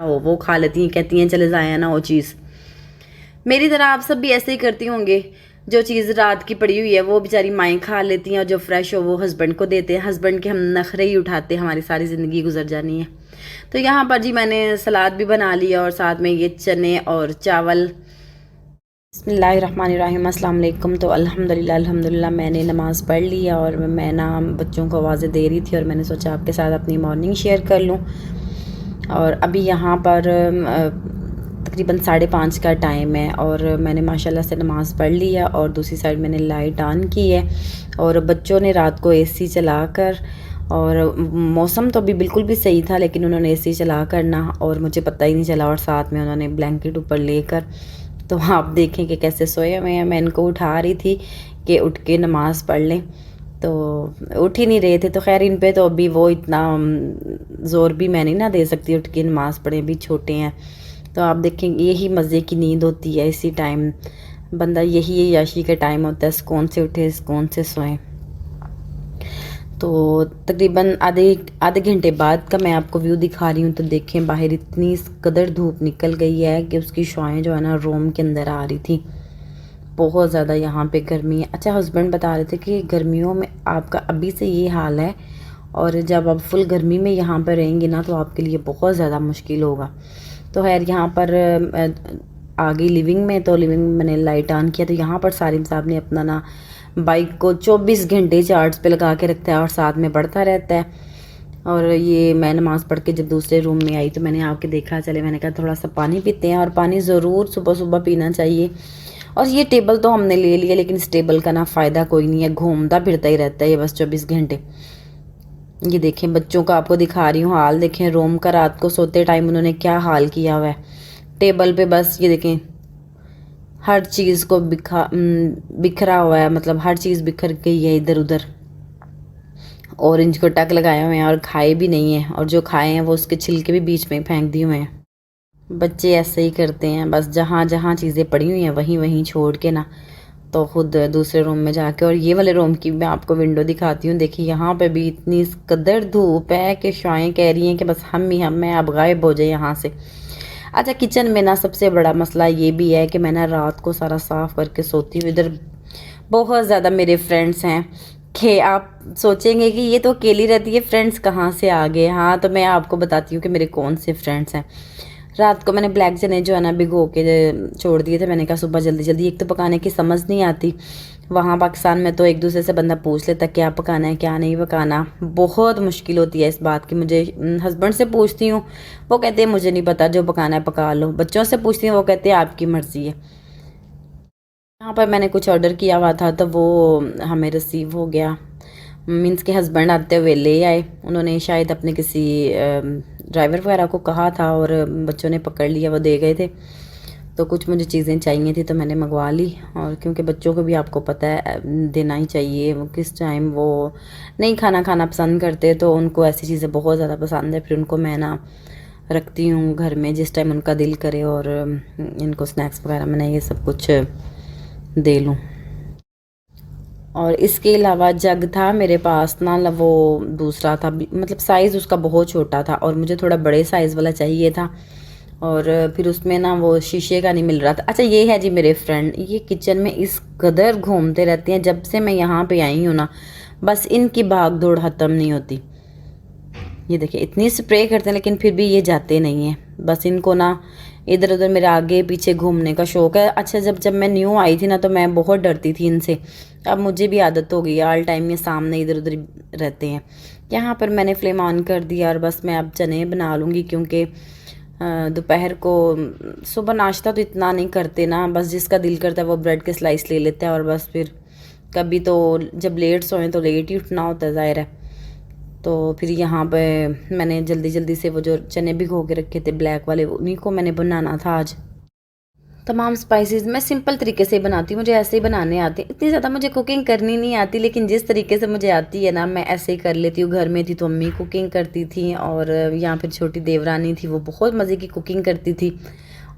वो खा लेती हैं, कहती हैं चले जाए ना वो चीज़। मेरी तरह आप सब भी ऐसे ही करती होंगे। जो चीज़ रात की पड़ी हुई है वो बेचारी माएँ खा लेती हैं, और जो फ्रेश हो वो हस्बैंड को देते हैं। हस्बैंड के हम नखरे ही उठाते हैं, हमारी सारी ज़िंदगी गुजर जानी है। तो यहाँ पर जी मैंने सलाद भी बना लिया, और साथ में ये चने और चावल। बिस्मिल्लाहिर्रहमानिर्रहीम, अस्सलाम वालेकुम। तो अल्हम्दुलिल्लाह मैंने नमाज़ पढ़ लिया, और मैं ना बच्चों को आवाज़ें दे रही थी, और मैंने सोचा आपके साथ अपनी मॉर्निंग शेयर कर लूँ। और अभी यहाँ पर तकरीबन 5:30 का टाइम है, और मैंने माशाल्लाह से नमाज़ पढ़ लिया, और दूसरी साइड मैंने लाइट ऑन की है। और बच्चों ने रात को एसी चलाकर, और मौसम तो अभी बिल्कुल भी सही था, लेकिन उन्होंने एसी चला कर ना, और मुझे पता ही नहीं चला, और साथ में उन्होंने ब्लैंकेट ऊपर लेकर, तो आप देखें कि कैसे सोए हुए हैं। मैं इनको उठा रही थी कि उठ के नमाज़ पढ़ लें, तो उठ ही नहीं रहे थे। तो खैर इन पे तो अभी वो इतना ज़ोर भी मैं नहीं ना दे सकती, उठ के नमाज़ पढ़ें, भी छोटे हैं। तो आप देखेंगे यही मज़े की नींद होती है, इसी टाइम बंदा, यही याशी का टाइम होता है, सुकून से उठे सुकून से सोएं। तो तकरीबन आधे आधे घंटे बाद का मैं आपको व्यू दिखा रही हूँ। तो देखें बाहर इतनी कदर धूप निकल गई है कि उसकी शुआएं जो है ना रूम के अंदर आ रही थी। बहुत ज़्यादा यहाँ पे गर्मी है। अच्छा, हस्बैंड बता रहे थे कि गर्मियों में आपका अभी से ये हाल है, और जब आप फुल गर्मी में यहाँ पर रहेंगे ना तो आपके लिए बहुत ज़्यादा मुश्किल होगा। तो खैर यहाँ पर आ गई लिविंग में, तो लिविंग में मैंने लाइट ऑन किया। तो यहाँ पर सारिम साहब ने अपना ना बाइक को 24 घंटे चार्ज पे लगा के रखता है, और साथ में बढ़ता रहता है। और ये मैं नमाज़ पढ़ के जब दूसरे रूम में आई तो मैंने आके देखा, चले मैंने कहा थोड़ा सा पानी पीते हैं, और पानी ज़रूर सुबह सुबह पीना चाहिए। और ये टेबल तो हमने ले लिया, लेकिन इस टेबल का ना फ़ायदा कोई नहीं है, घूमता फिरता ही रहता है ये बस 24 घंटे। ये देखें बच्चों का आपको दिखा रही हूँ हाल, देखें रोम का रात को सोते टाइम उन्होंने क्या हाल किया हुआ है टेबल पे। बस ये देखें हर चीज़ को बिखरा हुआ है, मतलब हर चीज़ बिखर गई है इधर उधर। ऑरेंज को टक लगाए हुए हैं, और खाए भी नहीं है, और जो खाए हैं वो उसके छिलके भी बीच में फेंक दिए हुए हैं। बच्चे ऐसे ही करते हैं, बस जहाँ जहाँ चीज़ें पड़ी हुई हैं वहीं वहीं छोड़ के ना, तो खुद दूसरे रूम में जाके। और ये वाले रूम की मैं आपको विंडो दिखाती हूँ। देखिए यहाँ पे भी इतनी कदर धूप है कि शुआएं कह रही हैं कि बस हम ही हम हैं, अब गायब हो जाए यहाँ से। अच्छा, किचन में ना सबसे बड़ा मसला ये भी है कि मैं ना रात को सारा साफ़ करके सोती हूँ। इधर बहुत ज़्यादा मेरे फ्रेंड्स हैं कि आप सोचेंगे कि ये तो अकेली रहती है, फ्रेंड्स कहाँ से आ गए। हाँ, तो मैं आपको बताती हूँ कि मेरे कौन से फ्रेंड्स हैं। रात को मैंने ब्लैक चने जो है ना भिगो के छोड़ दिए थे। मैंने कहा सुबह जल्दी जल्दी, एक तो पकाने की समझ नहीं आती, वहाँ पाकिस्तान में तो एक दूसरे से बंदा पूछ लेता क्या पकाना है क्या नहीं पकाना। बहुत मुश्किल होती है इस बात की। मुझे हस्बैंड से पूछती हूँ, वो कहते हैं मुझे नहीं पता, जो पकाना है पका लो। बच्चों से पूछती हूँ, वो कहते हैं आपकी मर्ज़ी है। यहाँ पर मैंने कुछ ऑर्डर किया हुआ था, तो वो हमें रिसीव हो गया। मीन्स के हस्बैंड आते हुए ले आए, उन्होंने शायद अपने किसी ड्राइवर वगैरह को कहा था, और बच्चों ने पकड़ लिया, वो दे गए थे। तो कुछ मुझे चीज़ें चाहिए थी तो मैंने मंगवा ली। और क्योंकि बच्चों को भी आपको पता है देना ही चाहिए, वो किस टाइम वो नहीं खाना खाना पसंद करते, तो उनको ऐसी चीज़ें बहुत ज़्यादा पसंद है। फिर उनको मैं ना रखती हूँ घर में जिस टाइम उनका दिल करे, और इनको स्नैक्स वगैरह मैंने ये सब कुछ दे लूँ। और इसके अलावा जग था मेरे पास ना, वो दूसरा था, मतलब साइज़ उसका बहुत छोटा था, और मुझे थोड़ा बड़े साइज़ वाला चाहिए था। और फिर उसमें ना वो शीशे का नहीं मिल रहा था। अच्छा, ये है जी मेरे फ्रेंड, ये किचन में इस कदर घूमते रहते हैं। जब से मैं यहाँ पे आई हूँ ना, बस इनकी भाग दौड़ ख़त्म नहीं होती। ये देखिए इतनी स्प्रे करते हैं, लेकिन फिर भी ये जाते नहीं हैं। बस इनको ना इधर उधर मेरे आगे पीछे घूमने का शौक़ है। अच्छा, जब मैं न्यू आई थी ना तो मैं बहुत डरती थी इनसे। अब मुझे भी आदत हो गई है, ऑल टाइम ये सामने इधर उधर रहते हैं। यहाँ पर मैंने फ्लेम ऑन कर दिया, और बस मैं अब चने बना लूँगी, क्योंकि दोपहर को सुबह नाश्ता तो इतना नहीं करते ना, बस जिसका दिल करता है वो ब्रेड के स्लाइस ले लेता है। और बस फिर कभी तो जब लेट सोएं तो लेट ही उठना होता है, ज़ाहिर है। तो फिर यहाँ पे मैंने जल्दी जल्दी से वो जो चने भिगो के रखे थे ब्लैक वाले, उन्हीं को मैंने बनाना था आज। तमाम स्पाइसेस मैं सिंपल तरीके से बनाती हूँ, मुझे ऐसे ही बनाने आते हैं। इतनी ज़्यादा मुझे कुकिंग करनी नहीं आती, लेकिन जिस तरीके से मुझे आती है ना मैं ऐसे ही कर लेती हूँ। घर में थी तो अम्मी कुकिंग करती थी, और यहाँ फिर छोटी देवरानी थी, वो बहुत मज़े की कुकिंग करती थी।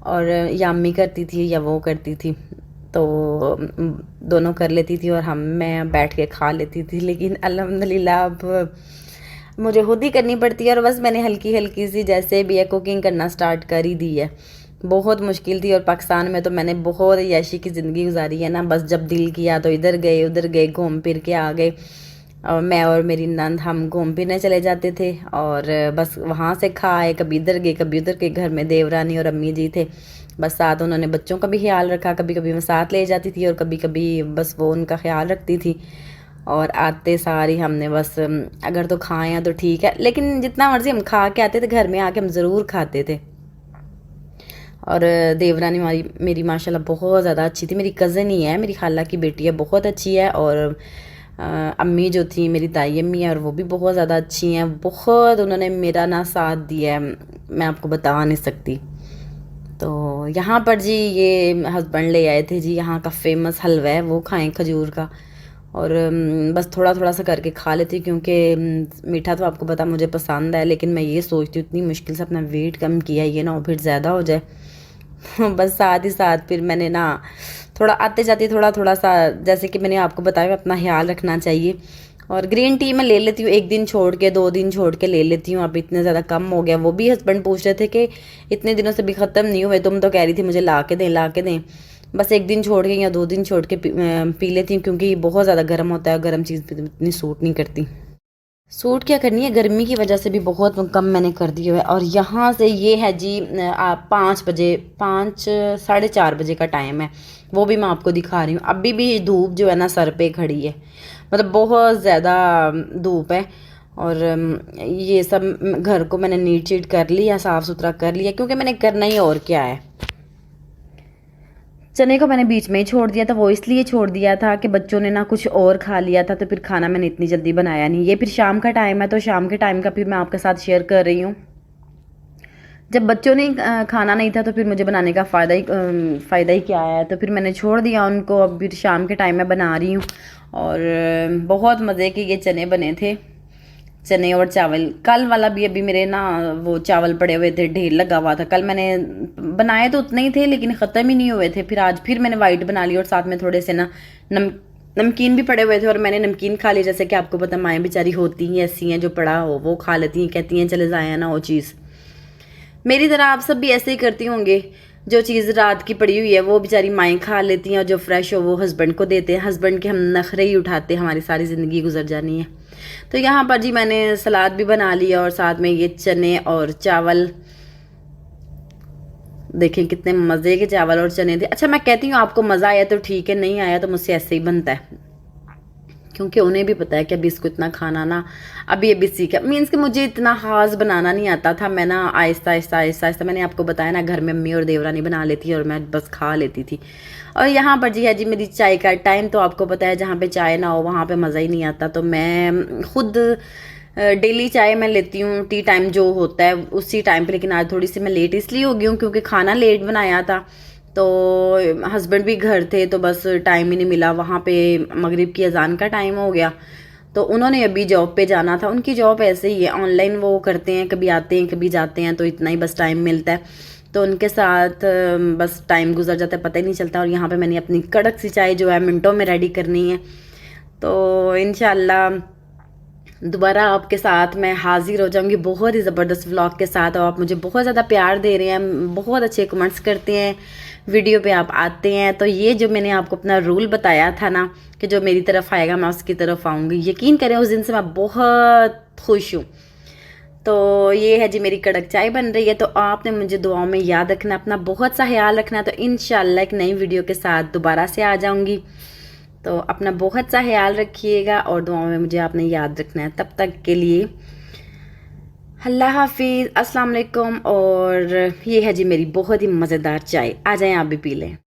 और या अम्मी करती थी या वो करती थी, तो दोनों कर लेती थी, और मैं बैठ के खा लेती थी। लेकिन अल्हम्दुलिल्लाह अब मुझे खुद ही करनी पड़ती है। और बस मैंने हल्की हल्की सी जैसे भी है कुकिंग करना स्टार्ट कर ही दी है। बहुत मुश्किल थी, और पाकिस्तान में तो मैंने बहुत याशी की ज़िंदगी गुजारी है ना, बस जब दिल किया तो इधर गए उधर गए, घूम फिर के आ गए। और मैं और मेरी नंद हम घूम फिरने चले जाते थे, और बस वहाँ से खा आए, कभी इधर गए कभी उधर के। घर में देवरानी और अम्मी जी थे, बस साथ उन्होंने बच्चों का भी ख्याल रखा। कभी कभी मैं साथ ले जाती थी और कभी कभी बस वो उनका ख्याल रखती थी। और आते सारी हमने बस अगर तो खाएं तो ठीक है, लेकिन जितना मर्जी हम खा के आते थे घर में आके हम ज़रूर खाते थे। और देवरानी हमारी मेरी माशाल्लाह बहुत ज़्यादा अच्छी थी। मेरी कज़न ही है, मेरी खाला की बेटी है, बहुत अच्छी है। और अम्मी जो थी मेरी ताई अम्मी है, और वो भी बहुत ज़्यादा अच्छी हैं। बहुत उन्होंने मेरा ना साथ दिया है, मैं आपको बता नहीं सकती। तो यहाँ पर जी ये हस्बैंड ले आए थे जी यहाँ का फेमस हलवा है, वो खाएं खजूर का। और बस थोड़ा थोड़ा सा करके खा लेती हूँ, क्योंकि मीठा तो आपको पता मुझे पसंद है, लेकिन मैं ये सोचती हूँ इतनी मुश्किल से अपना वेट कम किया, ये ना हो फिर ज़्यादा हो जाए। बस साथ ही साथ फिर मैंने ना थोड़ा आते जाते थोड़ा थोड़ा सा, जैसे कि मैंने आपको बताया, अपना ख्याल रखना चाहिए। और ग्रीन टी मैं ले लेती हूँ, एक दिन छोड़ के 2 दिन छोड़ के ले लेती हूँ। अब इतने ज़्यादा कम हो गया। वो भी हस्बैंड पूछ रहे थे कि इतने दिनों से भी ख़त्म नहीं हुए, तुम तो कह रही थी मुझे ला के दें ला के दें। बस एक दिन छोड़ के या 2 दिन छोड़ के पी लेती हूँ, क्योंकि बहुत ज़्यादा गर्म होता है, गर्म चीज़ इतनी सूट नहीं करती। सूट क्या करनी है, गर्मी की वजह से भी बहुत कम मैंने कर दिया है। और यहाँ से ये है जी 5 बजे, 5 साढ़े 4 बजे का टाइम है, वो भी मैं आपको दिखा रही हूँ। अभी भी धूप जो है ना सर पे खड़ी है, मतलब बहुत ज़्यादा धूप है। और ये सब घर को मैंने नीट शीट कर लिया, साफ़ सुथरा कर लिया, क्योंकि मैंने करना ही और क्या है। चने को मैंने बीच में ही छोड़ दिया था, वो इसलिए छोड़ दिया था कि बच्चों ने ना कुछ और खा लिया था, तो फिर खाना मैंने इतनी जल्दी बनाया नहीं। ये फिर शाम का टाइम है, तो शाम के टाइम का फिर मैं आपके साथ शेयर कर रही हूँ। जब बच्चों ने खाना नहीं था तो फिर मुझे बनाने का फ़ायदा ही क्या है, तो फिर मैंने छोड़ दिया उनको। अब फिर शाम के टाइम में बना रही हूँ। और बहुत मज़े के ये चने बने थे, चने और चावल। कल वाला भी अभी मेरे ना वो चावल पड़े हुए थे, ढेर लगा हुआ था। कल मैंने बनाए तो उतने ही थे, लेकिन ख़त्म ही नहीं हुए थे। फिर आज फिर मैंने वाइट बना ली, और साथ में थोड़े से ना नमकीन भी पड़े हुए थे, और मैंने नमकीन खा लिया। जैसे कि आपको पता, माएँ बेचारी होती हैं ऐसी हैं, जो पड़ा हो वो खा लेती हैं, कहती हैं चले ज़ाया ना हो चीज़। मेरी तरह आप सब भी ऐसे ही करती होंगे, जो चीज़ रात की पड़ी हुई है वो बेचारी माएँ खा लेती हैं, और जो फ्रेश हो वो हस्बैंड को देते हैं। हस्बैंड के हम नखरे ही उठाते, हमारी सारी ज़िंदगी गुजर जानी है। तो यहाँ पर जी मैंने सलाद भी बना लिया, और साथ में ये चने और चावल। देखें कितने मज़े के चावल और चने थे। अच्छा, मैं कहती हूँ आपको मज़ा आया तो ठीक है, नहीं आया तो मुझसे ऐसे ही बनता है, क्योंकि उन्हें भी पता है कि अभी इसको इतना खाना ना अभी सीखा। मीन्स कि मुझे इतना खास बनाना नहीं आता था, मैं ना आहिस्ता आहिस्ता आहिस्ता आहिस्ता, मैंने आपको बताया ना, घर में अम्मी और देवरानी बना लेती है और मैं बस खा लेती थी। और यहाँ पर जी है जी मेरी चाय का टाइम। तो आपको पता है जहाँ पे चाय ना हो वहाँ पे मज़ा ही नहीं आता। तो मैं खुद डेली चाय मैं लेती हूँ, टी टाइम जो होता है उसी टाइम पे। लेकिन आज थोड़ी सी मैं लेट इसलिए हो गई हूँ क्योंकि खाना लेट बनाया था, तो हस्बैंड भी घर थे, तो बस टाइम ही नहीं मिला। वहाँ पे मगरिब की अजान का टाइम हो गया, तो उन्होंने अभी जॉब पे जाना था। उनकी जॉब ऐसे ही है, ऑनलाइन वो करते हैं, कभी आते हैं कभी जाते हैं, तो इतना ही बस टाइम मिलता है। तो उनके साथ बस टाइम गुजर जाता है, पता ही नहीं चलता। और यहाँ पे मैंने अपनी कड़क सी चाय जो है मिनटों में रेडी करनी है। तो इंशाल्लाह दोबारा आपके साथ मैं हाजिर हो जाऊंगी बहुत ही ज़बरदस्त व्लॉग के साथ। और आप मुझे बहुत ज़्यादा प्यार दे रहे हैं, बहुत अच्छे कमेंट्स करते हैं, वीडियो पे आप आते हैं। तो ये जो मैंने आपको अपना रूल बताया था ना कि जो मेरी तरफ आएगा मैं उसकी तरफ आऊँगी, यकीन करें उस दिन से मैं बहुत खुश हूँ। तो ये है जी मेरी कड़क चाय बन रही है। तो आपने मुझे दुआओं में याद रखना, अपना बहुत सा ख्याल रखना। तो इंशाल्लाह एक नई वीडियो के साथ दोबारा से आ जाऊँगी। तो अपना बहुत सा ख्याल रखिएगा और दुआओं में मुझे आपने याद रखना है। तब तक के लिए अल्लाह हाफिज़, अस्सलाम वालेकुम। और ये है जी मेरी बहुत ही मज़ेदार चाय, आ जाएं आप भी पी लें।